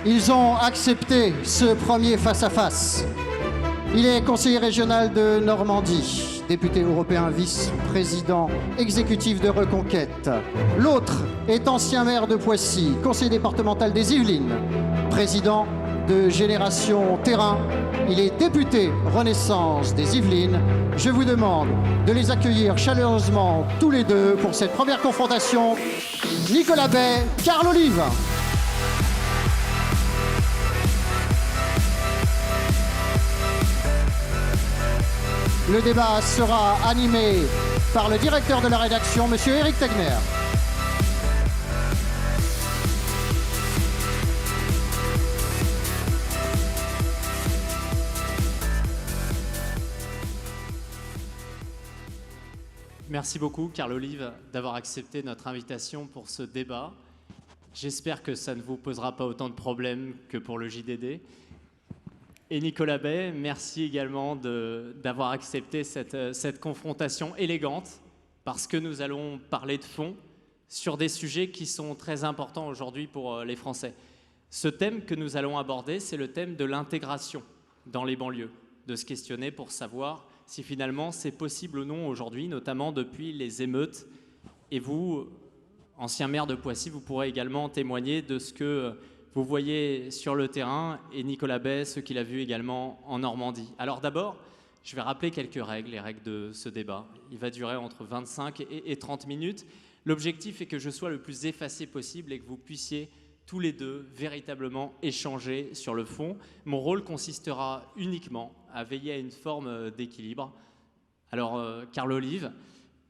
Ils ont accepté ce premier face-à-face. Il est conseiller régional de Normandie, député européen, vice-président exécutif de Reconquête. L'autre est ancien maire de Poissy, conseiller départemental des Yvelines, président de Génération Terrain. Il est député Renaissance des Yvelines. Je vous demande de les accueillir chaleureusement tous les deux pour cette première confrontation. Nicolas Bay, Carl Olive. Le débat sera animé par le directeur de la rédaction, monsieur Éric Tegner. Merci beaucoup, Carl Olive, d'avoir accepté notre invitation pour ce débat. J'espère que ça ne vous posera pas autant de problèmes que pour le JDD. Et Nicolas Bay, merci également d'avoir accepté cette confrontation élégante, parce que nous allons parler de fond sur des sujets qui sont très importants aujourd'hui pour les Français. Ce thème que nous allons aborder, c'est le thème de l'intégration dans les banlieues, de se questionner pour savoir si finalement c'est possible ou non aujourd'hui, notamment depuis les émeutes. Et vous, ancien maire de Poissy, vous pourrez également témoigner de ce que vous voyez sur le terrain, et Nicolas Bay, ce qu'il a vu également en Normandie. Alors d'abord, je vais rappeler quelques règles, les règles de ce débat. Il va durer entre 25 et 30 minutes. L'objectif est que je sois le plus effacé possible et que vous puissiez tous les deux véritablement échanger sur le fond. Mon rôle consistera uniquement à veiller à une forme d'équilibre. Alors, Carl Olive,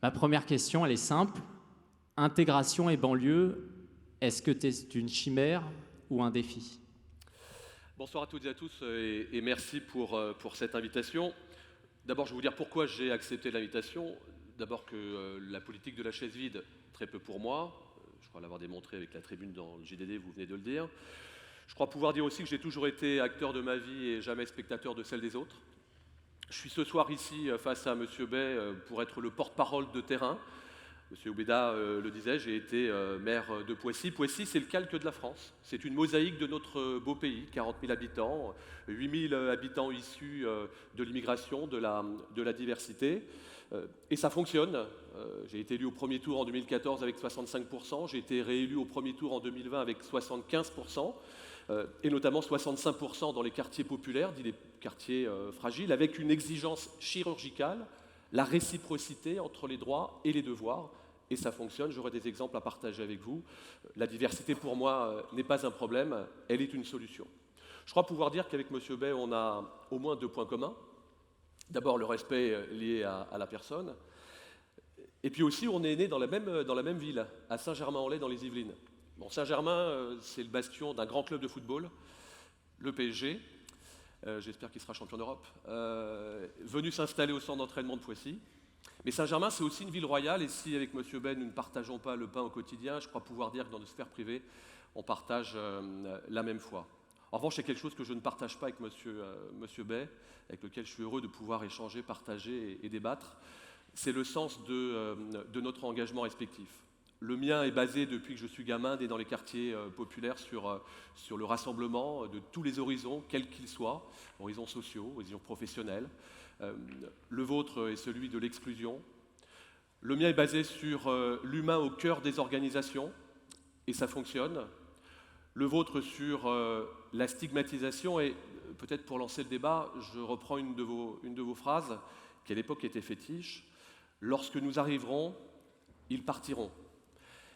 ma première question, elle est simple. Intégration et banlieue, est-ce que c'est une chimère ou un défi? Bonsoir à toutes et à tous et merci pour cette invitation. D'abord, je vais vous dire pourquoi j'ai accepté l'invitation. D'abord que la politique de la chaise vide, très peu pour moi. Je crois l'avoir démontré avec la tribune dans le JDD, vous venez de le dire. Je crois pouvoir dire aussi que j'ai toujours été acteur de ma vie et jamais spectateur de celle des autres. Je suis ce soir ici face à M. Bay pour être le porte-parole de terrain. M. Oubeda le disait, j'ai été maire de Poissy. Poissy, c'est le calque de la France. C'est une mosaïque de notre beau pays, 40 000 habitants, 8 000 habitants issus de l'immigration, de la diversité. Et ça fonctionne. J'ai été élu au premier tour en 2014 avec 65%. J'ai été réélu au premier tour en 2020 avec 75%. Et notamment 65% dans les quartiers populaires, dits les quartiers fragiles, avec une exigence chirurgicale, la réciprocité entre les droits et les devoirs, et ça fonctionne. J'aurai des exemples à partager avec vous. La diversité, pour moi, n'est pas un problème, elle est une solution. Je crois pouvoir dire qu'avec M. Bay, on a au moins 2 points communs. D'abord, le respect lié à la personne, et puis aussi, on est né dans la même ville, à Saint-Germain-en-Laye, dans les Yvelines. Bon, Saint-Germain, c'est le bastion d'un grand club de football, le PSG. J'espère qu'il sera champion d'Europe, venu s'installer au centre d'entraînement de Poissy. Mais Saint-Germain, c'est aussi une ville royale, et si avec M. Bay, nous ne partageons pas le pain au quotidien, je crois pouvoir dire que dans nos sphères privées, on partage la même foi. En revanche, c'est quelque chose que je ne partage pas avec M. Bay, avec lequel je suis heureux de pouvoir échanger, partager et débattre. C'est le sens de notre engagement respectif. Le mien est basé, depuis que je suis gamin, dans les quartiers populaires, sur le rassemblement de tous les horizons, quels qu'ils soient, horizons sociaux, horizons professionnels. Le vôtre est celui de l'exclusion. Le mien est basé sur l'humain au cœur des organisations, et ça fonctionne. Le vôtre sur la stigmatisation, et peut-être pour lancer le débat, je reprends une de vos phrases, qui à l'époque était fétiche. Lorsque nous arriverons, ils partiront.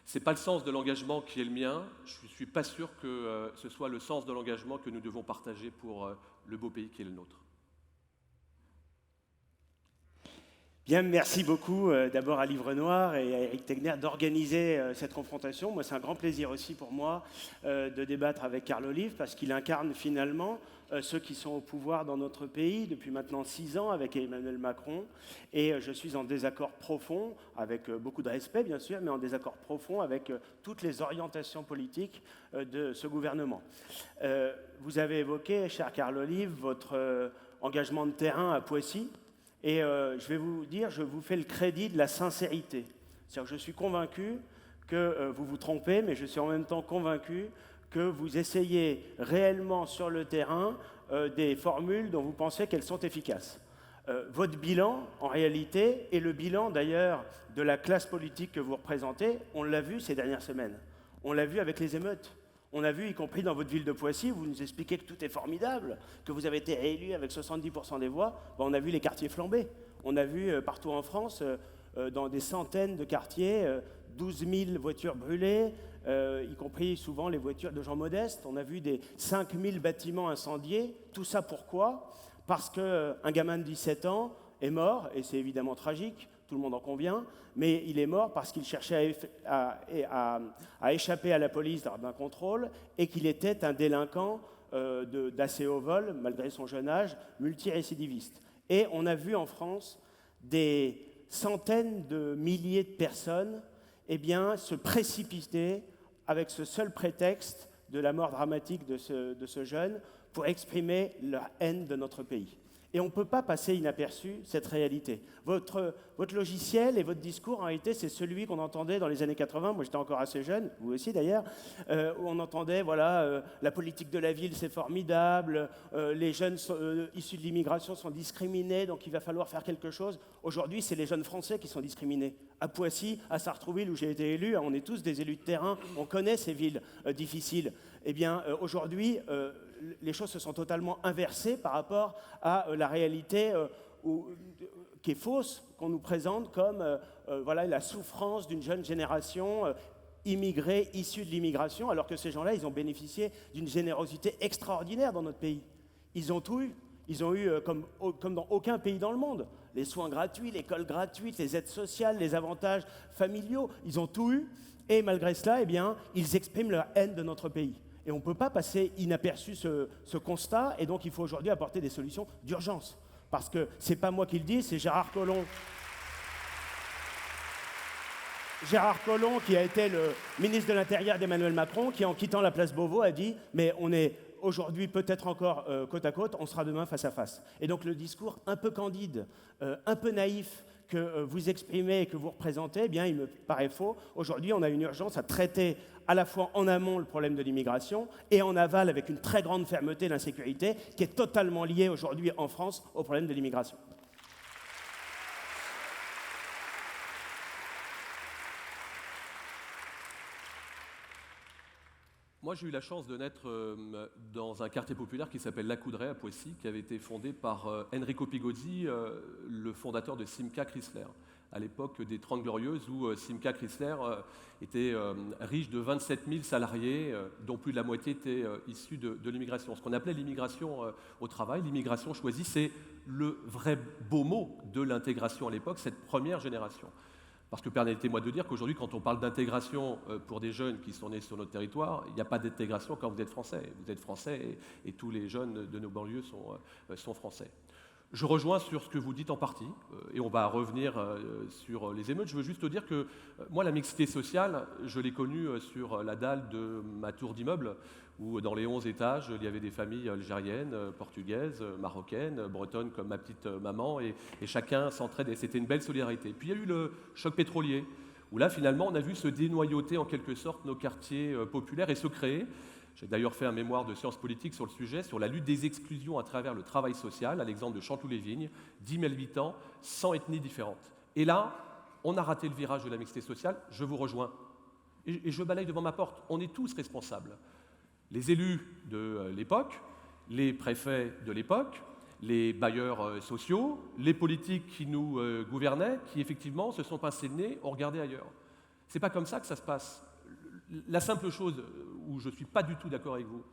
Ce n'est pas le sens de l'engagement qui est le mien. Je ne suis pas sûr que ce soit le sens de l'engagement que nous devons partager pour le beau pays qui est le nôtre. Bien, merci beaucoup d'abord à Livre Noir et à Éric Tegner d'organiser cette confrontation. Moi, c'est un grand plaisir aussi pour moi de débattre avec Carl Olive, parce qu'il incarne finalement ceux qui sont au pouvoir dans notre pays depuis maintenant 6 ans avec Emmanuel Macron. Et je suis en désaccord profond, avec beaucoup de respect bien sûr, mais en désaccord profond avec toutes les orientations politiques de ce gouvernement. Vous avez évoqué, cher Carl Olive, votre engagement de terrain à Poissy. Et je vais vous dire, je vous fais le crédit de la sincérité. C'est-à-dire que je suis convaincu que vous vous trompez, mais je suis en même temps convaincu que vous essayez réellement sur le terrain des formules dont vous pensez qu'elles sont efficaces. Votre bilan, en réalité, est le bilan d'ailleurs de la classe politique que vous représentez. On l'a vu ces dernières semaines. On l'a vu avec les émeutes. On l'a vu, y compris dans votre ville de Poissy, vous nous expliquez que tout est formidable, que vous avez été réélu avec 70% des voix. Ben, on a vu les quartiers flamber. On a vu partout en France, dans des centaines de quartiers, 12 000 voitures brûlées, y compris souvent les voitures de gens modestes. On a vu des 5 000 bâtiments incendiés. Tout ça pourquoi ? Parce qu'un gamin de 17 ans est mort, et c'est évidemment tragique, tout le monde en convient, mais il est mort parce qu'il cherchait à échapper à la police lors d'un contrôle et qu'il était un délinquant d'assez haut vol, malgré son jeune âge, multirécidiviste. Et on a vu en France des centaines de milliers de personnes se précipiter avec ce seul prétexte de la mort dramatique de ce jeune pour exprimer leur haine de notre pays. Et on ne peut pas passer inaperçu cette réalité. Votre logiciel et votre discours, en réalité, c'est celui qu'on entendait dans les années 80. Moi, j'étais encore assez jeune, vous aussi d'ailleurs, où on entendait, la politique de la ville, c'est formidable, les jeunes issus de l'immigration sont discriminés, donc il va falloir faire quelque chose. Aujourd'hui, c'est les jeunes Français qui sont discriminés. À Poissy, à Sartrouville, où j'ai été élu, on est tous des élus de terrain, on connaît ces villes difficiles. Eh bien, aujourd'hui, les choses se sont totalement inversées par rapport à la réalité qui est fausse, qu'on nous présente comme la souffrance d'une jeune génération immigrée, issue de l'immigration, alors que ces gens-là, ils ont bénéficié d'une générosité extraordinaire dans notre pays. Ils ont tout eu. Ils ont eu, comme dans aucun pays dans le monde, les soins gratuits, l'école gratuite, les aides sociales, les avantages familiaux. Ils ont tout eu. Et malgré cela, ils expriment leur haine de notre pays. Et on ne peut pas passer inaperçu ce constat, et donc il faut aujourd'hui apporter des solutions d'urgence. Parce que ce n'est pas moi qui le dis, c'est Gérard Collomb. Gérard Collomb, qui a été le ministre de l'Intérieur d'Emmanuel Macron, qui en quittant la place Beauvau a dit « mais on est aujourd'hui peut-être encore côte à côte, on sera demain face à face ». Et donc le discours un peu candide, un peu naïf, que vous exprimez et que vous représentez, il me paraît faux. Aujourd'hui, on a une urgence à traiter à la fois en amont le problème de l'immigration et en aval avec une très grande fermeté l'insécurité qui est totalement liée aujourd'hui en France au problème de l'immigration. Moi, j'ai eu la chance de naître dans un quartier populaire qui s'appelle La Coudray à Poissy, qui avait été fondé par Enrico Pigozzi, le fondateur de Simca Chrysler, à l'époque des 30 Glorieuses, où Simca Chrysler était riche de 27 000 salariés, dont plus de la moitié étaient issus de l'immigration. Ce qu'on appelait l'immigration au travail, l'immigration choisie, c'est le vrai beau mot de l'intégration à l'époque, cette première génération. Parce que permettez-moi de dire qu'aujourd'hui, quand on parle d'intégration pour des jeunes qui sont nés sur notre territoire, il n'y a pas d'intégration quand vous êtes français. Vous êtes français et tous les jeunes de nos banlieues sont français. Je rejoins sur ce que vous dites en partie, et on va revenir sur les émeutes. Je veux juste dire que moi, la mixité sociale, je l'ai connue sur la dalle de ma tour d'immeuble, où dans les 11 étages, il y avait des familles algériennes, portugaises, marocaines, bretonnes comme ma petite maman, et chacun s'entraidait. C'était une belle solidarité. Puis il y a eu le choc pétrolier, où là, finalement, on a vu se dénoyauter en quelque sorte nos quartiers populaires et se créer. J'ai d'ailleurs fait un mémoire de sciences politiques sur le sujet, sur la lutte des exclusions à travers le travail social, à l'exemple de Chanteloup-les-Vignes, 10 000 habitants, 100 ethnies différentes. Et là, on a raté le virage de la mixité sociale, je vous rejoins. Et je balaye devant ma porte, on est tous responsables. Les élus de l'époque, les préfets de l'époque, les bailleurs sociaux, les politiques qui nous gouvernaient, qui effectivement se sont pincés le nez, ont regardé ailleurs. C'est pas comme ça que ça se passe. La simple chose où je ne suis pas du tout d'accord avec vous,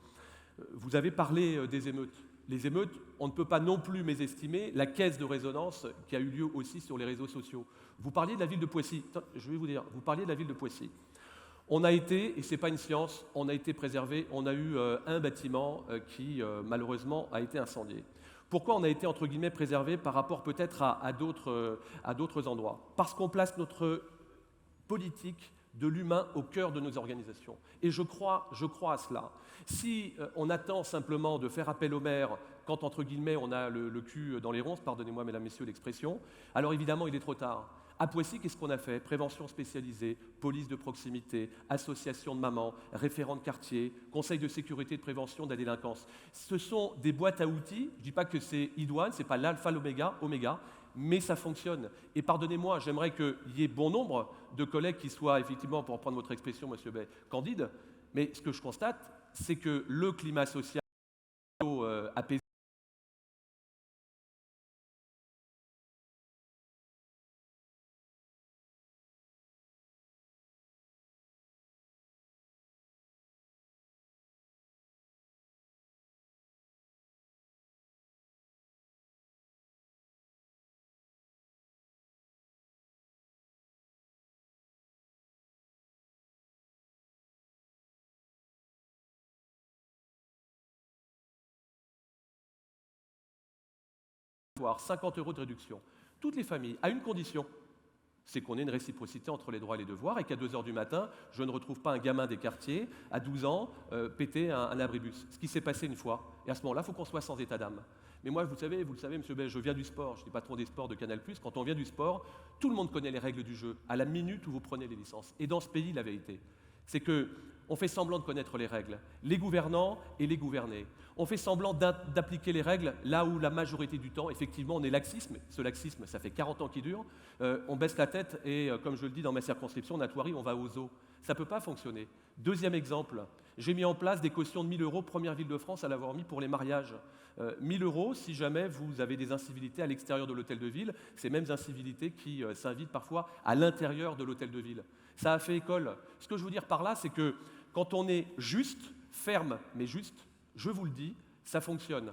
vous avez parlé des émeutes. Les émeutes, on ne peut pas non plus mésestimer la caisse de résonance qui a eu lieu aussi sur les réseaux sociaux. Vous parliez de la ville de Poissy. Je vais vous dire, vous parliez de la ville de Poissy. On a été, et ce n'est pas une science, on a été préservé, on a eu un bâtiment qui malheureusement a été incendié. Pourquoi on a été entre guillemets préservé par rapport peut-être à d'autres endroits? Parce qu'on place notre politique de l'humain au cœur de nos organisations. Et je crois à cela. Si on attend simplement de faire appel au maire quand, entre guillemets, on a le cul dans les ronces, pardonnez-moi, mesdames, messieurs, l'expression, alors évidemment, il est trop tard. À Poissy, qu'est-ce qu'on a fait? Prévention spécialisée, police de proximité, association de mamans, référent de quartier, conseil de sécurité et de prévention de la délinquance. Ce sont des boîtes à outils. Je ne dis pas que c'est idoine, ce n'est pas l'alpha, l'oméga, mais ça fonctionne. Et pardonnez-moi, j'aimerais qu'il y ait bon nombre de collègues qui soient effectivement, pour reprendre votre expression, monsieur Bay, candides. Mais ce que je constate, c'est que le climat social apaisé, avoir 50 € de réduction. Toutes les familles, à une condition, c'est qu'on ait une réciprocité entre les droits et les devoirs et qu'à 2 h du matin, je ne retrouve pas un gamin des quartiers, à 12 ans, péter un abribus. Ce qui s'est passé une fois. Et à ce moment-là, il faut qu'on soit sans état d'âme. Mais moi, vous le savez, monsieur Bay, je viens du sport, je suis patron des sports de Canal+. Quand on vient du sport, tout le monde connaît les règles du jeu, à la minute où vous prenez les licences. Et dans ce pays, la vérité, c'est qu'on fait semblant de connaître les règles, les gouvernants et les gouvernés. On fait semblant d'appliquer les règles là où la majorité du temps, effectivement, on est laxisme. Ce laxisme, ça fait 40 ans qu'il dure. On baisse la tête et, comme je le dis dans ma circonscription, on a Thoiry, on va aux eaux. Ça ne peut pas fonctionner. Deuxième exemple, j'ai mis en place des cautions de 1 000 €, première ville de France à l'avoir mis pour les mariages. 1 000 € si jamais vous avez des incivilités à l'extérieur de l'hôtel de ville, ces mêmes incivilités qui s'invitent parfois à l'intérieur de l'hôtel de ville. Ça a fait école. Ce que je veux dire par là, c'est que quand on est juste, ferme, mais juste, je vous le dis, ça fonctionne.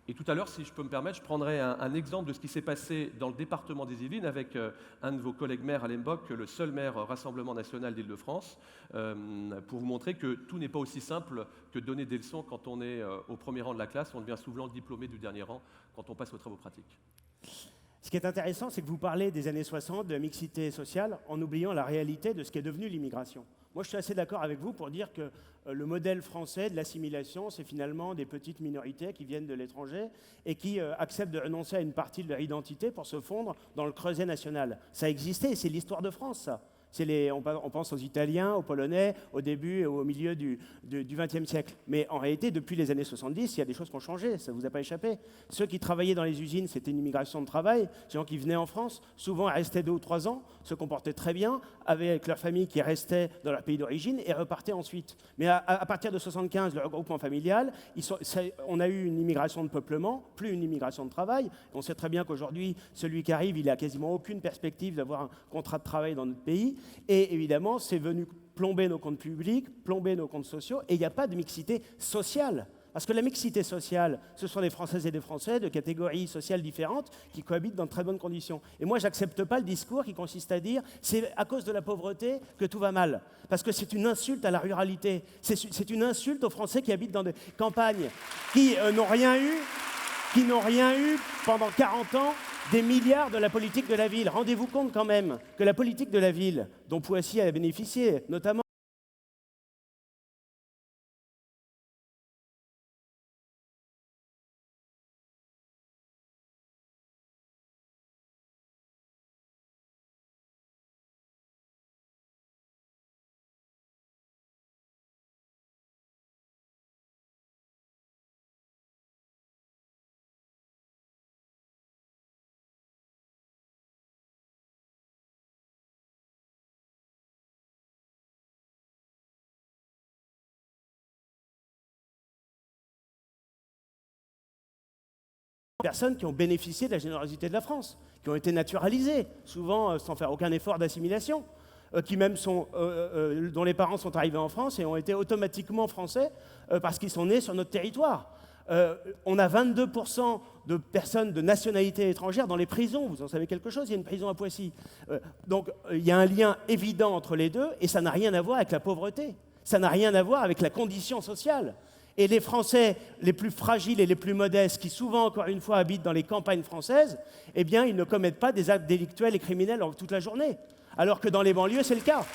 Et tout à l'heure, si je peux me permettre, je prendrai un exemple de ce qui s'est passé dans le département des Yvelines avec un de vos collègues maires, Alain Bock, le seul maire Rassemblement National d'Île-de-France, pour vous montrer que tout n'est pas aussi simple que de donner des leçons quand on est au premier rang de la classe. On devient souvent le diplômé du dernier rang quand on passe aux travaux pratiques. Ce qui est intéressant, c'est que vous parlez des années 60, de mixité sociale, en oubliant la réalité de ce qui est devenu l'immigration. Moi, je suis assez d'accord avec vous pour dire que le modèle français de l'assimilation, c'est finalement des petites minorités qui viennent de l'étranger et qui acceptent de renoncer à une partie de leur identité pour se fondre dans le creuset national. Ça existait, c'est l'histoire de France, ça. On pense aux Italiens, aux Polonais, au début et au milieu du XXe siècle. Mais en réalité, depuis les années 70, il y a des choses qui ont changé, ça ne vous a pas échappé. Ceux qui travaillaient dans les usines, c'était une immigration de travail. Ces gens qui venaient en France, souvent restaient 2 ou 3 ans, se comportaient très bien, avec leur famille qui restait dans leur pays d'origine et repartaient ensuite. Mais à partir de 75, le regroupement familial, on a eu une immigration de peuplement, plus une immigration de travail. On sait très bien qu'aujourd'hui, celui qui arrive, il n'a quasiment aucune perspective d'avoir un contrat de travail dans notre pays. Et évidemment, c'est venu plomber nos comptes publics, plomber nos comptes sociaux, et il n'y a pas de mixité sociale. Parce que la mixité sociale, ce sont des Françaises et des Français de catégories sociales différentes qui cohabitent dans de très bonnes conditions. Et moi, je n'accepte pas le discours qui consiste à dire « c'est à cause de la pauvreté que tout va mal ». Parce que c'est une insulte à la ruralité. C'est une insulte aux Français qui habitent dans des campagnes, qui n'ont rien eu pendant 40 ans des milliards de la politique de la ville. Rendez-vous compte quand même que la politique de la ville, dont Poissy a bénéficié, notamment personnes qui ont bénéficié de la générosité de la France, qui ont été naturalisées, souvent sans faire aucun effort d'assimilation, qui même dont les parents sont arrivés en France et ont été automatiquement français parce qu'ils sont nés sur notre territoire. On a 22% de personnes de nationalité étrangère dans les prisons. Vous en savez quelque chose? Il y a une prison à Poissy. Donc il y a un lien évident entre les deux et ça n'a rien à voir avec la pauvreté. Ça n'a rien à voir avec la condition sociale. Et les Français les plus fragiles et les plus modestes, qui souvent, encore une fois, habitent dans les campagnes françaises, eh bien, ils ne commettent pas des actes délictuels et criminels toute la journée. Alors que dans les banlieues, c'est le cas.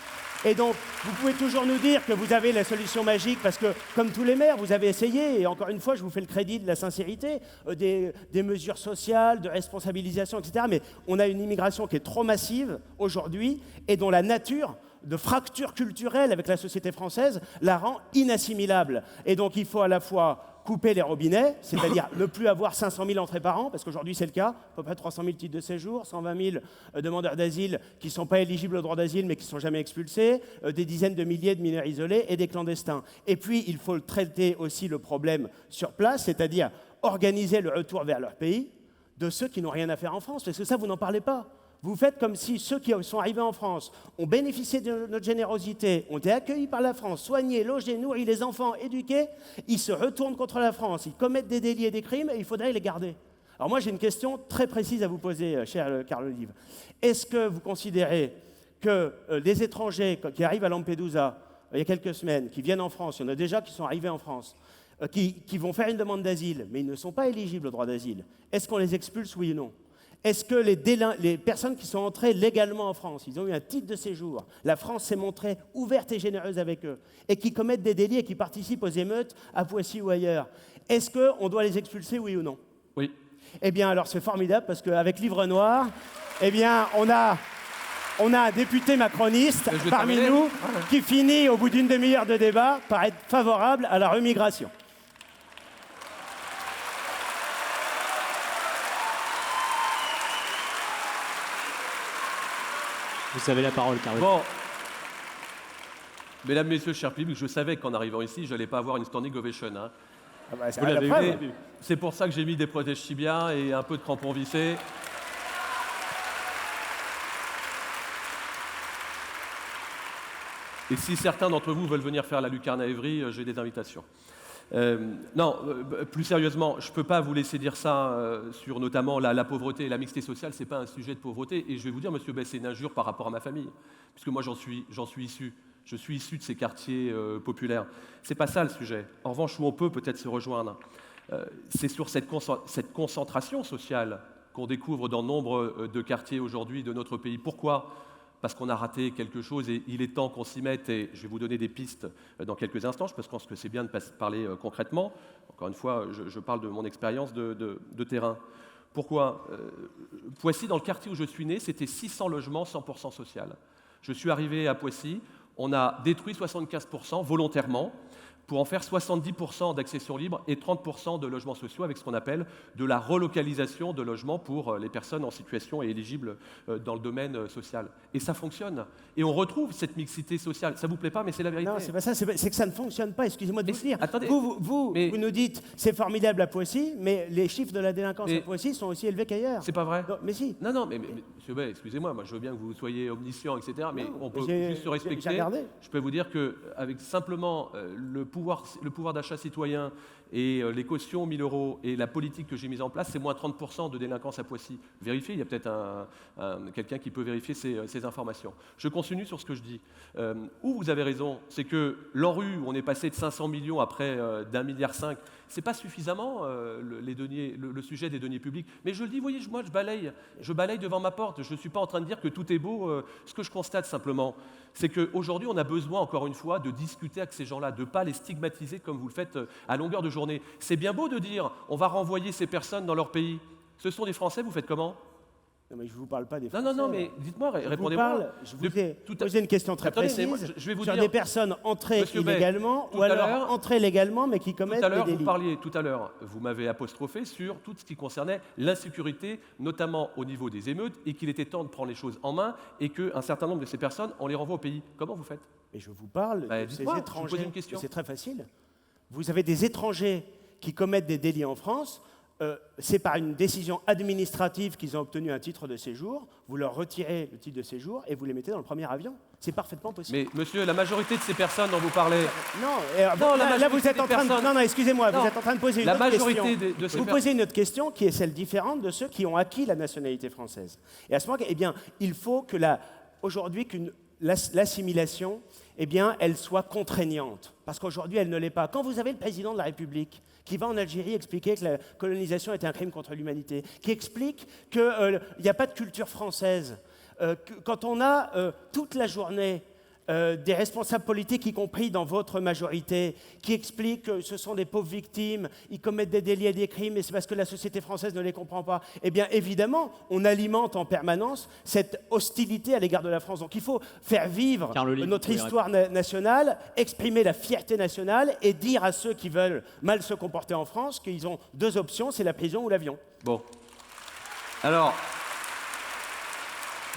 Et donc, vous pouvez toujours nous dire que vous avez la solution magique, parce que, comme tous les maires, vous avez essayé, et encore une fois, je vous fais le crédit de la sincérité, des mesures sociales, de responsabilisation, etc. Mais on a une immigration qui est trop massive aujourd'hui, et dont la nature de fracture culturelle avec la société française la rend inassimilable. Et donc, il faut à la fois couper les robinets, c'est-à-dire ne plus avoir 500 000 entrées par an, parce qu'aujourd'hui c'est le cas, à peu près 300 000 titres de séjour, 120 000 demandeurs d'asile qui ne sont pas éligibles au droit d'asile mais qui ne sont jamais expulsés, des dizaines de milliers de mineurs isolés et des clandestins. Et puis il faut traiter aussi le problème sur place, c'est-à-dire organiser le retour vers leur pays de ceux qui n'ont rien à faire en France, parce que ça vous n'en parlez pas. Vous faites comme si ceux qui sont arrivés en France ont bénéficié de notre générosité, ont été accueillis par la France, soignés, logés, nourris, les enfants éduqués, ils se retournent contre la France, ils commettent des délits et des crimes et il faudrait les garder. Alors moi j'ai une question très précise à vous poser, cher Carl Olive. Est-ce que vous considérez que les étrangers qui arrivent à Lampedusa il y a quelques semaines, qui viennent en France, il y en a déjà qui sont arrivés en France, qui vont faire une demande d'asile, mais ils ne sont pas éligibles au droit d'asile, est-ce qu'on les expulse, oui ou non ? Est-ce que les personnes qui sont entrées légalement en France, ils ont eu un titre de séjour, la France s'est montrée ouverte et généreuse avec eux, et qui commettent des délits et qui participent aux émeutes à Poissy ou ailleurs, est-ce qu'on doit les expulser, oui ou non ? Oui. Eh bien, alors c'est formidable, parce qu'avec Livre Noir, eh bien, on a un député macroniste parmi nous qui finit, au bout d'une demi-heure de débat, par être favorable à la remigration. Vous avez la parole, Carole. Bon. Mesdames, Messieurs, chers publics, je savais qu'en arrivant ici, je n'allais pas avoir une standing ovation. Hein. Ah bah, Vous l'avez vu. C'est pour ça que j'ai mis des protèges tibias et un peu de crampons vissés. Et si certains d'entre vous veulent venir faire la lucarne à Évry, j'ai des invitations. Plus sérieusement, je ne peux pas vous laisser dire ça sur notamment la pauvreté et la mixité sociale. Ce n'est pas un sujet de pauvreté. Et je vais vous dire, monsieur Bess, c'est une injure par rapport à ma famille. Puisque moi, j'en suis issu. Je suis issu de ces quartiers populaires. Ce n'est pas ça le sujet. En revanche, où on peut peut-être se rejoindre, c'est sur cette concentration sociale qu'on découvre dans nombre de quartiers aujourd'hui de notre pays. Pourquoi ? Parce qu'on a raté quelque chose et il est temps qu'on s'y mette. Et je vais vous donner des pistes dans quelques instants. Je pense que c'est bien de parler concrètement. Encore une fois, je parle de mon expérience de terrain. Pourquoi ? Poissy, dans le quartier où je suis né, c'était 600 logements 100% social. Je suis arrivé à Poissy, on a détruit 75% volontairement pour en faire 70% d'accession libre et 30% de logements sociaux avec ce qu'on appelle de la relocalisation de logements pour les personnes en situation et éligibles dans le domaine social. Et ça fonctionne. Et on retrouve cette mixité sociale. Ça ne vous plaît pas, mais c'est la vérité. Non, c'est pas ça, c'est que ça ne fonctionne pas, excusez-moi de vous le dire. Attendez, vous nous dites c'est formidable à Poissy, mais les chiffres de la délinquance à Poissy sont aussi élevés qu'ailleurs. C'est pas vrai. Non, mais si. Non, mais monsieur Bay, excusez-moi, moi je veux bien que vous soyez omniscient, etc. Mais on peut juste se respecter. Je peux vous dire qu'avec simplement le pouvoir d'achat citoyen et les cautions 1 000 € et la politique que j'ai mise en place, c'est moins 30% de délinquance à Poissy. Vérifiez, il y a peut-être quelqu'un qui peut vérifier ces informations. Je continue sur ce que je dis. Où vous avez raison, c'est que l'ANRU, où on est passé de 500 millions à près d'1,5 milliard, c'est pas suffisamment le sujet des deniers publics. Mais je le dis, vous voyez, moi je balaye devant ma porte. Je ne suis pas en train de dire que tout est beau. Ce que je constate simplement, c'est qu'aujourd'hui, on a besoin, encore une fois, de discuter avec ces gens-là, de ne pas les stigmatiser comme vous le faites à longueur de journée. C'est bien beau de dire on va renvoyer ces personnes dans leur pays. Ce sont des Français, vous faites comment ? Non, mais je ne vous parle pas des Français. Non, mais dites-moi, répondez-moi. Je vous ai posé une question très précise je vais vous sur dire, des personnes entrées illégalement ou alors entrées légalement mais qui commettent des délits. Tout à l'heure, vous m'avez apostrophé sur tout ce qui concernait l'insécurité, notamment au niveau des émeutes, et qu'il était temps de prendre les choses en main et qu'un certain nombre de ces personnes, on les renvoie au pays. Comment vous faites ? Mais je vous parle de ces étrangers. Je vous pose une question. C'est très facile. Vous avez des étrangers qui commettent des délits en France. C'est par une décision administrative qu'ils ont obtenu un titre de séjour, vous leur retirez le titre de séjour et vous les mettez dans le premier avion. C'est parfaitement possible. Mais monsieur, la majorité de ces personnes dont vous parlez... Là vous êtes en train de... Non, excusez-moi, vous êtes en train de poser une autre question. La majorité de ces vous posez une autre question qui est celle différente de ceux qui ont acquis la nationalité française. Et à ce moment-là, eh bien, il faut que aujourd'hui l'assimilation, eh bien, elle soit contraignante. Parce qu'aujourd'hui, elle ne l'est pas. Quand vous avez le président de la République qui va en Algérie expliquer que la colonisation était un crime contre l'humanité, qui explique qu'il n'y a pas de culture française, quand on a toute la journée des responsables politiques, y compris dans votre majorité, qui expliquent que ce sont des pauvres victimes, ils commettent des délits et des crimes, et c'est parce que la société française ne les comprend pas. Eh bien, évidemment, on alimente en permanence cette hostilité à l'égard de la France. Donc, il faut faire vivre notre histoire nationale, exprimer la fierté nationale et dire à ceux qui veulent mal se comporter en France qu'ils ont deux options, c'est la prison ou l'avion. Bon. Alors...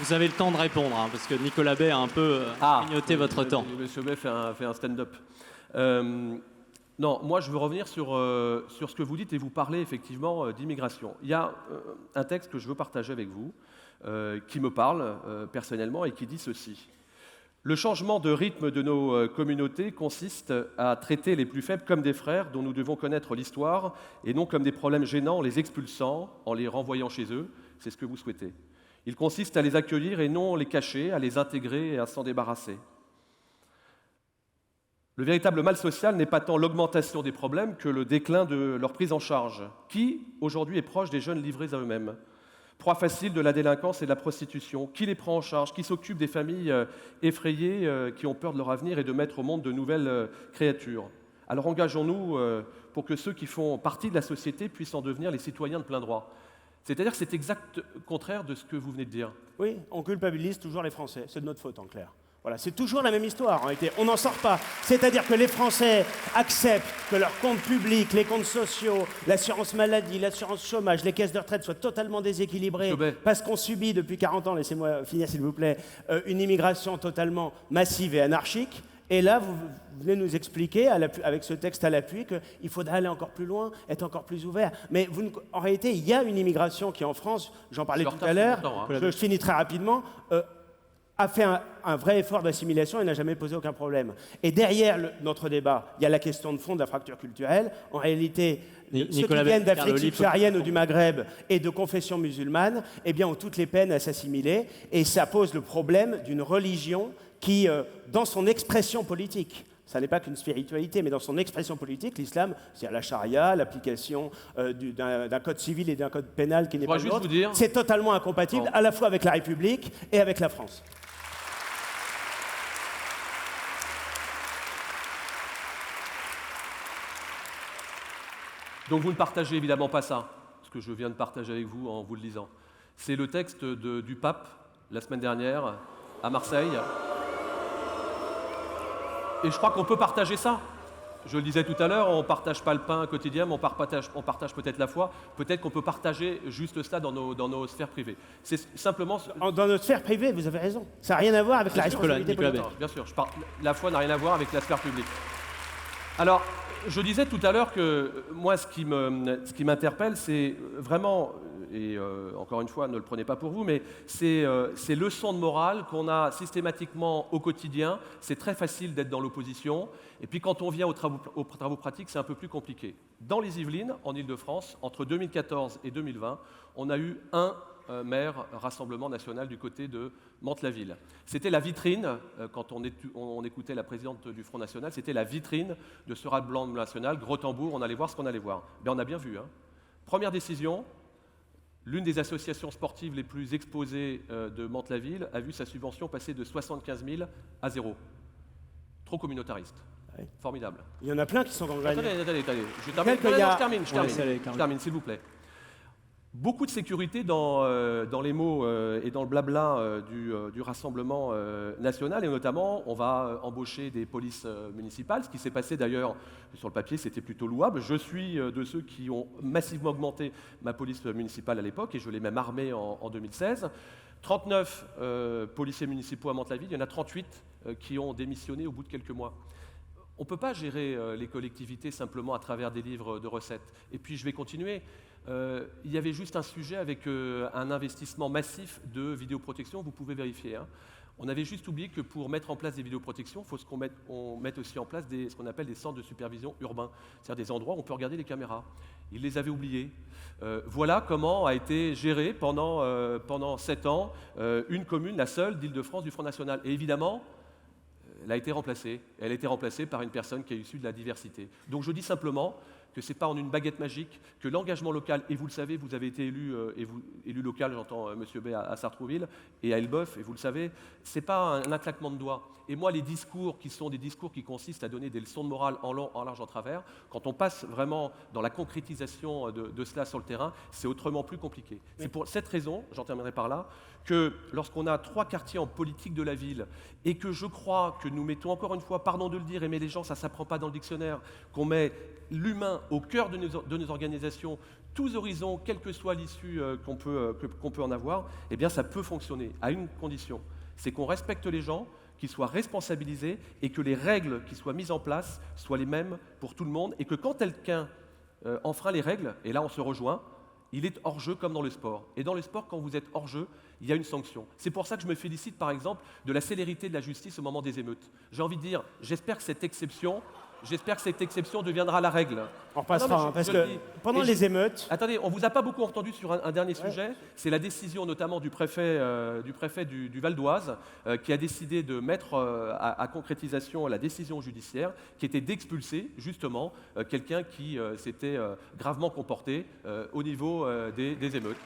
Vous avez le temps de répondre, hein, parce que Nicolas Bay a un peu grignoté votre temps. Monsieur Bay fait un stand-up. Non, moi je veux revenir sur ce que vous dites et vous parlez effectivement d'immigration. Il y a un texte que je veux partager avec vous, qui me parle personnellement et qui dit ceci. Le changement de rythme de nos communautés consiste à traiter les plus faibles comme des frères dont nous devons connaître l'histoire et non comme des problèmes gênants en les expulsant, en les renvoyant chez eux. C'est ce que vous souhaitez. Il consiste à les accueillir et non les cacher, à les intégrer et à s'en débarrasser. Le véritable mal social n'est pas tant l'augmentation des problèmes que le déclin de leur prise en charge. Qui, aujourd'hui, est proche des jeunes livrés à eux-mêmes ? Proie facile de la délinquance et de la prostitution. Qui les prend en charge ? Qui s'occupe des familles effrayées qui ont peur de leur avenir et de mettre au monde de nouvelles créatures ? Alors engageons-nous pour que ceux qui font partie de la société puissent en devenir les citoyens de plein droit. C'est-à-dire que c'est exact contraire de ce que vous venez de dire. Oui, on culpabilise toujours les Français. C'est de notre faute, en clair. Voilà, c'est toujours la même histoire, en réalité. On n'en sort pas. C'est-à-dire que les Français acceptent que leurs comptes publics, les comptes sociaux, l'assurance maladie, l'assurance chômage, les caisses de retraite soient totalement déséquilibrées parce qu'on subit depuis 40 ans, laissez-moi finir s'il vous plaît, une immigration totalement massive et anarchique. Et là, vous venez nous expliquer, avec ce texte à l'appui, qu'il faudra aller encore plus loin, être encore plus ouvert. Mais en réalité, il y a une immigration qui, en France, j'en parlais tout à l'heure, je finis très rapidement, a fait un vrai effort d'assimilation et n'a jamais posé aucun problème. Et derrière notre débat, il y a la question de fond de la fracture culturelle. En réalité, ceux qui viennent d'Afrique subsaharienne ou du Maghreb et de confession musulmane, eh bien, ont toutes les peines à s'assimiler. Et ça pose le problème d'une religion qui, dans son expression politique, ça n'est pas qu'une spiritualité, mais dans son expression politique, l'islam, c'est la charia, l'application d'un code civil et d'un code pénal qui n'est pas le nôtre, c'est totalement incompatible à la fois avec la République et avec la France. Donc vous ne partagez évidemment pas ça, ce que je viens de partager avec vous en vous le lisant. C'est le texte du pape, la semaine dernière, à Marseille. Et je crois qu'on peut partager ça. Je le disais tout à l'heure, on ne partage pas le pain quotidien, mais on partage peut-être la foi. Peut-être qu'on peut partager juste ça dans nos sphères privées. C'est simplement... Dans notre sphère privée, vous avez raison. Ça n'a rien à voir avec la responsabilité politique. Bien sûr, la foi n'a rien à voir avec la sphère publique. Alors, je disais tout à l'heure que moi, ce qui m'interpelle, c'est vraiment, et encore une fois, ne le prenez pas pour vous, mais ces leçons de morale qu'on a systématiquement au quotidien. C'est très facile d'être dans l'opposition. Et puis quand on vient aux travaux pratiques, c'est un peu plus compliqué. Dans les Yvelines, en Ile-de-France, entre 2014 et 2020, on a eu un maire Rassemblement national du côté de Mantes-la-Ville. C'était la vitrine, quand on écoutait la présidente du Front National, c'était la vitrine de ce Rassemblement national, gros tambour, on allait voir ce qu'on allait voir. Mais on a bien vu. Hein. Première décision, l'une des associations sportives les plus exposées de Mantes-la-Ville a vu sa subvention passer de 75 000 à 0. Trop communautariste. Oui. Formidable. Il y en a plein qui sont gangrenés. Attendez. Je termine, s'il vous plaît. Beaucoup de sécurité dans les mots et dans le blabla du Rassemblement national, et notamment, on va embaucher des polices municipales, ce qui s'est passé d'ailleurs, sur le papier, c'était plutôt louable. Je suis de ceux qui ont massivement augmenté ma police municipale à l'époque, et je l'ai même armée en 2016. 39 policiers municipaux à Mantes-la-Ville, il y en a 38 qui ont démissionné au bout de quelques mois. On ne peut pas gérer les collectivités simplement à travers des livres de recettes. Et puis, je vais continuer. Il y avait juste un sujet avec un investissement massif de vidéoprotection, vous pouvez vérifier. Hein. On avait juste oublié que pour mettre en place des vidéoprotections, il faut qu'on mette aussi en place ce qu'on appelle des centres de supervision urbains, c'est-à-dire des endroits où on peut regarder les caméras. Ils les avaient oubliés. Voilà comment a été gérée pendant 7 ans une commune, la seule d'Île-de-France du Front National. Et évidemment, elle a été remplacée. Elle a été remplacée par une personne qui est issue de la diversité. Donc je dis simplement que ce n'est pas en une baguette magique, que l'engagement local, et vous le savez, vous avez été élu local, j'entends M. Bay à Sartrouville et à Elbeuf, et vous le savez, ce n'est pas un claquement de doigts. Et moi, les discours qui sont des discours qui consistent à donner des leçons de morale en long, en large, en travers, quand on passe vraiment dans la concrétisation de cela sur le terrain, c'est autrement plus compliqué. Oui. C'est pour cette raison, j'en terminerai par là, que lorsqu'on a 3 quartiers en politique de la ville et que je crois que nous mettons encore une fois, pardon de le dire, aimer les gens, ça ne s'apprend pas dans le dictionnaire, qu'on met l'humain au cœur de nos organisations, tous horizons, quelle que soit l'issue qu'on peut en avoir, eh bien ça peut fonctionner à une condition, c'est qu'on respecte les gens, qu'ils soient responsabilisés et que les règles qui soient mises en place soient les mêmes pour tout le monde et que quand quelqu'un enfreint les règles, et là on se rejoint, il est hors jeu comme dans le sport. Et dans le sport, quand vous êtes hors jeu, il y a une sanction. C'est pour ça que je me félicite, par exemple, de la célérité de la justice au moment des émeutes. J'ai envie de dire, j'espère que cette exception deviendra la règle. On repassera, parce que pendant les émeutes... Attendez, on ne vous a pas beaucoup entendu sur un dernier sujet. C'est la décision notamment du préfet du Val d'Oise qui a décidé de mettre à concrétisation la décision judiciaire qui était d'expulser justement quelqu'un qui s'était gravement comporté au niveau des émeutes.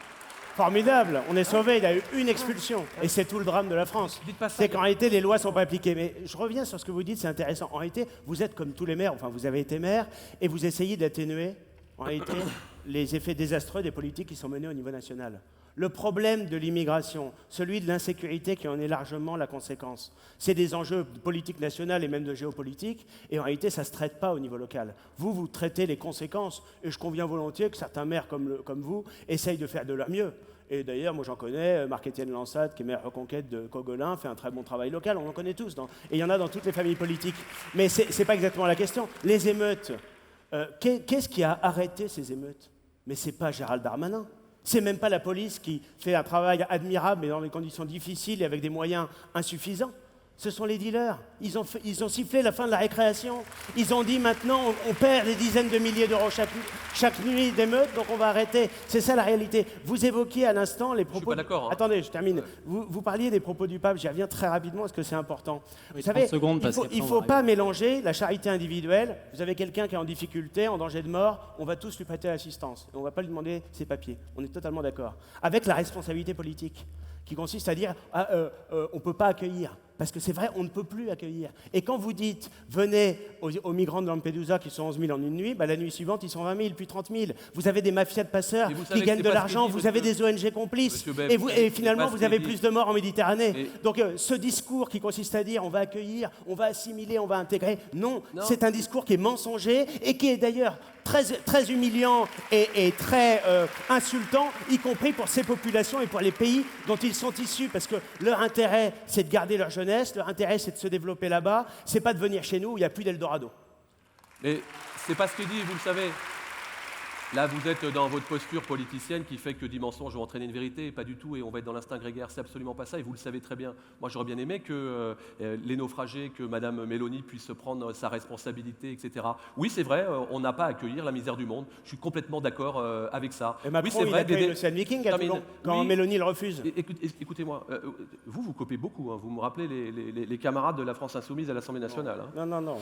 Formidable, on est sauvé, il y a eu une expulsion. Et c'est tout le drame de la France. C'est qu'en réalité, les lois ne sont pas appliquées. Mais je reviens sur ce que vous dites, c'est intéressant. En réalité, vous êtes comme tous les maires, enfin vous avez été maire, et vous essayez d'atténuer, en réalité, les effets désastreux des politiques qui sont menées au niveau national. Le problème de l'immigration, celui de l'insécurité qui en est largement la conséquence, c'est des enjeux de politique nationale et même de géopolitique, et en réalité, ça ne se traite pas au niveau local. Vous traitez les conséquences, et je conviens volontiers que certains maires comme vous essayent de faire de leur mieux. Et d'ailleurs, moi j'en connais, Marc-Étienne Lansat, qui est maire Reconquête de Cogolin, fait un très bon travail local, on en connaît tous, et il y en a dans toutes les familles politiques. Mais ce n'est pas exactement la question. Les émeutes, qu'est-ce qui a arrêté ces émeutes? Mais ce n'est pas Gérald Darmanin. C'est même pas la police qui fait un travail admirable, mais dans des conditions difficiles et avec des moyens insuffisants. Ce sont les dealers. Ils ont sifflé la fin de la récréation. Ils ont dit maintenant, on perd des dizaines de milliers d'euros chaque nuit d'émeutes, donc on va arrêter. C'est ça la réalité. Vous évoquiez à l'instant les propos... Je suis pas d'accord. Attendez, je termine. Vous parliez des propos du pape, j'y reviens très rapidement parce que c'est important. Oui, vous savez, il ne faut pas mélanger la charité individuelle. Vous avez quelqu'un qui est en difficulté, en danger de mort, on va tous lui prêter l'assistance. On ne va pas lui demander ses papiers. On est totalement d'accord. Avec la responsabilité politique, qui consiste à dire on ne peut pas accueillir. Parce que c'est vrai, on ne peut plus accueillir. Et quand vous dites, venez aux migrants de Lampedusa qui sont 11 000 en une nuit, la nuit suivante, ils sont 20 000, puis 30 000. Vous avez des mafias de passeurs qui gagnent de l'argent, vous avez des ONG complices. Et finalement, vous avez plus de morts en Méditerranée. Donc ce discours qui consiste à dire, on va accueillir, on va assimiler, on va intégrer, non. C'est un discours qui est mensonger et qui est d'ailleurs très humiliant et très insultant, y compris pour ces populations et pour les pays dont ils sont issus. Parce que leur intérêt, c'est de garder leur jeunesse, leur intérêt, c'est de se développer là-bas, c'est pas de venir chez nous où il n'y a plus d'Eldorado. Mais c'est pas ce que dit, vous le savez. Là, vous êtes dans votre posture politicienne qui fait que 10 mensonges vont entraîner une vérité, pas du tout, et on va être dans l'instinct grégaire, c'est absolument pas ça, et vous le savez très bien. Moi, j'aurais bien aimé que les naufragés, que Mme Mélanie puisse prendre sa responsabilité, etc. Oui, c'est vrai, on n'a pas à accueillir la misère du monde, je suis complètement d'accord avec ça. Et Macron, oui, c'est il vrai, accueille le Seine Viking quand oui, Mélanie le refuse. Écoutez-moi, vous copiez beaucoup, hein, vous me rappelez les camarades de la France Insoumise à l'Assemblée nationale. Hein. Non.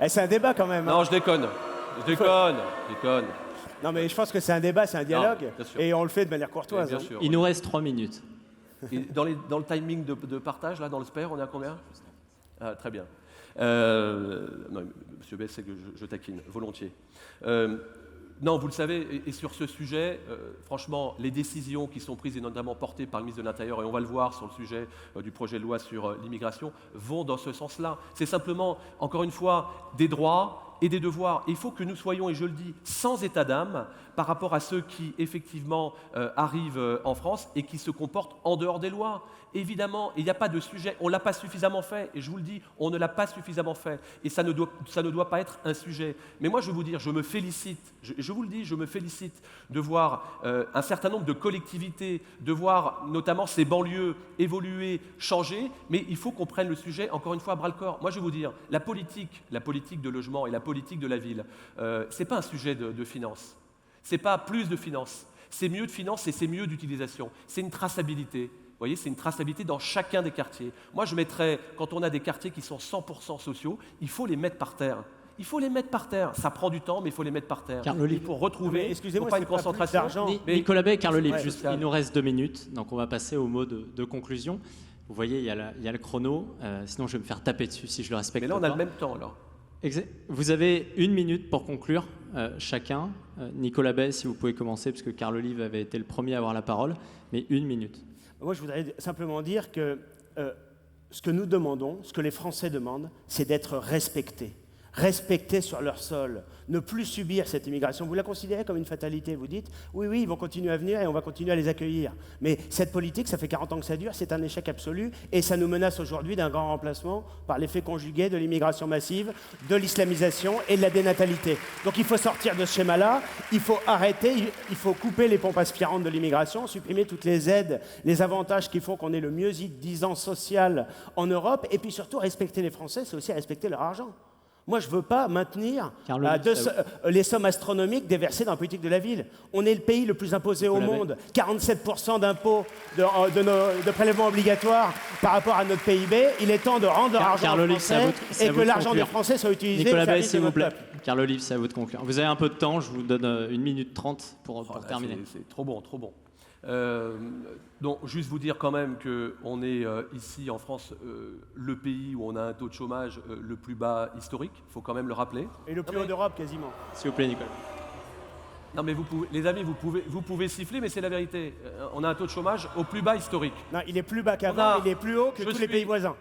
C'est un débat quand même. Non, je déconne. Non, mais je pense que c'est un débat, c'est un dialogue, et on le fait de manière courtoise. Bien sûr, Il nous reste 3 minutes. Et dans le timing de partage, là, dans le spare, on est à combien? Très bien. Non, Monsieur Bess, c'est que je taquine, volontiers. Non, vous le savez, et sur ce sujet, franchement, les décisions qui sont prises, et notamment portées par le ministre de l'Intérieur, et on va le voir sur le sujet du projet de loi sur l'immigration, vont dans ce sens-là. C'est simplement, encore une fois, des droits et des devoirs. Il faut que nous soyons, et je le dis, sans état d'âme par rapport à ceux qui, effectivement, arrivent en France et qui se comportent en dehors des lois. Évidemment, il n'y a pas de sujet, on ne l'a pas suffisamment fait, et je vous le dis, on ne l'a pas suffisamment fait, et ça ne doit pas être un sujet. Mais moi, je vais vous dire, je me félicite, je vous le dis, je me félicite de voir un certain nombre de collectivités, de voir notamment ces banlieues évoluer, changer, mais il faut qu'on prenne le sujet, encore une fois, à bras-le-corps. Moi, je vais vous dire, la politique de logement et la politique de la ville, ce n'est pas un sujet de finance. Ce n'est pas plus de finance. C'est mieux de finance et c'est mieux d'utilisation. C'est une traçabilité. Vous voyez, c'est une traçabilité dans chacun des quartiers. Moi, je mettrais, quand on a des quartiers qui sont 100% sociaux, il faut les mettre par terre. Il faut les mettre par terre. Ça prend du temps, mais il faut les mettre par terre. Carl Olive. Il faut retrouver, excusez-moi, faut pas c'est une pas plus concentration. d'argent. Mais- Nicolas Bay et Carl Olive, Ouais, juste, Pascal. il nous reste 2 minutes, donc on va passer au mot de conclusion. Vous voyez, il y a le chrono, sinon je vais me faire taper dessus si je le respecte Mais là, on pas. a le même temps, alors. Vous avez 1 minute pour conclure, chacun. Nicolas Bay, si vous pouvez commencer, parce que Carl Olive avait été le premier à avoir la parole, mais 1 minute. Moi, je voudrais simplement dire que ce que nous demandons, ce que les Français demandent, c'est d'être respectés. Respectés sur leur sol, ne plus subir cette immigration. Vous la considérez comme une fatalité, vous dites, oui, ils vont continuer à venir et on va continuer à les accueillir. Mais cette politique, ça fait 40 ans que ça dure, c'est un échec absolu et ça nous menace aujourd'hui d'un grand remplacement par l'effet conjugué de l'immigration massive, de l'islamisation et de la dénatalité. Donc il faut sortir de ce schéma-là, il faut arrêter, il faut couper les pompes aspirantes de l'immigration, supprimer toutes les aides, les avantages qui font qu'on est le mieux-disant social en Europe et puis surtout respecter les Français, c'est aussi respecter leur argent. Moi, je ne veux pas maintenir Carl Olive, les sommes astronomiques déversées dans la politique de la ville. On est le pays le plus imposé au monde. 47% d'impôts de prélèvements obligatoires par rapport à notre PIB. Il est temps de rendre leur argent Carl aux Olive, c'est à Français vous c'est et à vous que de l'argent des conclure. Français soit utilisé Nicolas au Bay, service de s'il vous notre plaît. peuple. Carl Olive, c'est à vous de conclure. Vous avez un peu de temps, je vous donne 1 minute 30 pour Oh là, terminer. C'est trop bon, trop bon. Donc, juste vous dire quand même qu'on est ici en France le pays où on a un taux de chômage le plus bas historique, il faut quand même le rappeler. Et le plus haut d'Europe, quasiment. S'il vous plaît, Nicolas. Non mais les amis, vous pouvez siffler, mais c'est la vérité. On a un taux de chômage au plus bas historique. Non, il est plus bas On a- qu'avant, il est plus haut que je tous les suis- pays voisins.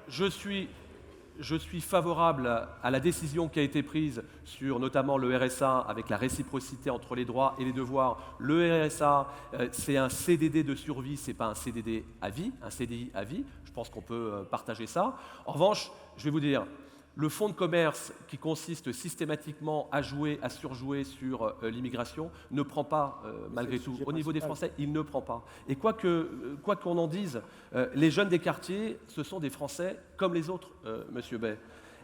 Je suis favorable à la décision qui a été prise sur notamment le RSA avec la réciprocité entre les droits et les devoirs. Le RSA, c'est un CDD de survie, c'est pas un CDD à vie, un CDI à vie. Je pense qu'on peut partager ça. En revanche, je vais vous dire, le fonds de commerce qui consiste systématiquement à surjouer sur l'immigration ne prend pas, malgré tout. Au niveau des Français, il ne prend pas. Et quoi qu'on en dise, les jeunes des quartiers, ce sont des Français comme les autres, Monsieur Bay.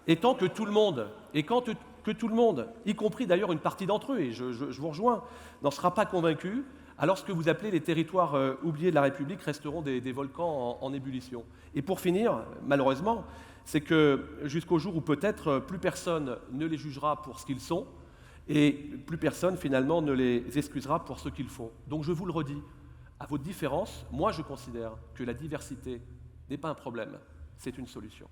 Et tant que tout le monde, y compris d'ailleurs une partie d'entre eux, et je vous rejoins, n'en sera pas convaincu, alors ce que vous appelez les territoires oubliés de la République resteront des volcans en ébullition. Et pour finir, malheureusement, c'est que jusqu'au jour où peut-être plus personne ne les jugera pour ce qu'ils sont et plus personne finalement ne les excusera pour ce qu'ils font. Donc je vous le redis, à votre différence, moi je considère que la diversité n'est pas un problème, c'est une solution.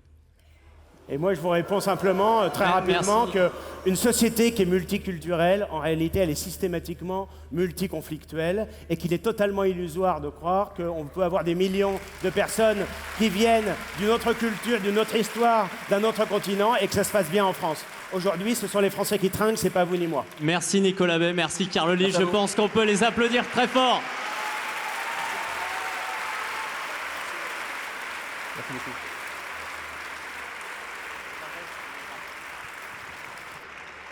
Et moi, je vous réponds simplement, très rapidement, qu'une société qui est multiculturelle, en réalité, elle est systématiquement multiconflictuelle et qu'il est totalement illusoire de croire qu'on peut avoir des millions de personnes qui viennent d'une autre culture, d'une autre histoire, d'un autre continent et que ça se passe bien en France. Aujourd'hui, ce sont les Français qui trinquent, c'est pas vous ni moi. Merci Nicolas Bay, merci Carl Olive. Merci à Je vous. pense qu'on peut les applaudir très fort. Merci beaucoup.